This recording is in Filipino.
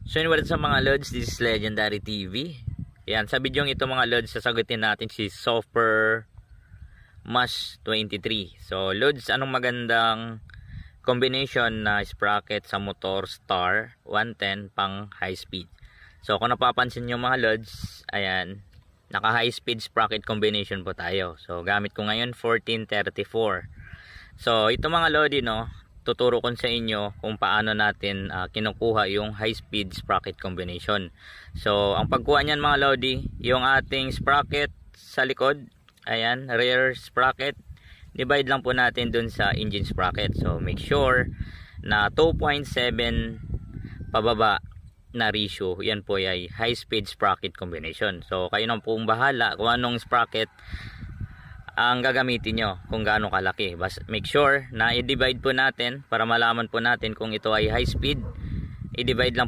So yun, what's up mga lods, this is Legendary TV. Yan, sa video ito mga lods, sasagutin natin si Super Mash 23. So lods, anong magandang combination na sprocket sa motor Star 110 pang high speed? So kung napapansin nyo mga lods, ayan, naka high speed sprocket combination po tayo. So gamit ko ngayon 1434. So ito mga lodi, no, tuturo ko sa inyo kung paano natin kinukuha yung high speed sprocket combination. So ang pagkuha niyan mga lodi, yung ating sprocket sa likod, ayan, rear sprocket, divide lang po natin dun sa engine sprocket. So make sure na 2.7 pababa na ratio, yan po ay high speed sprocket combination. So kayo nang pong bahala kung anong sprocket ang gagamitin nyo, kung gaano kalaki. Basta make sure na i-divide po natin para malaman po natin kung ito ay high speed. I-divide lang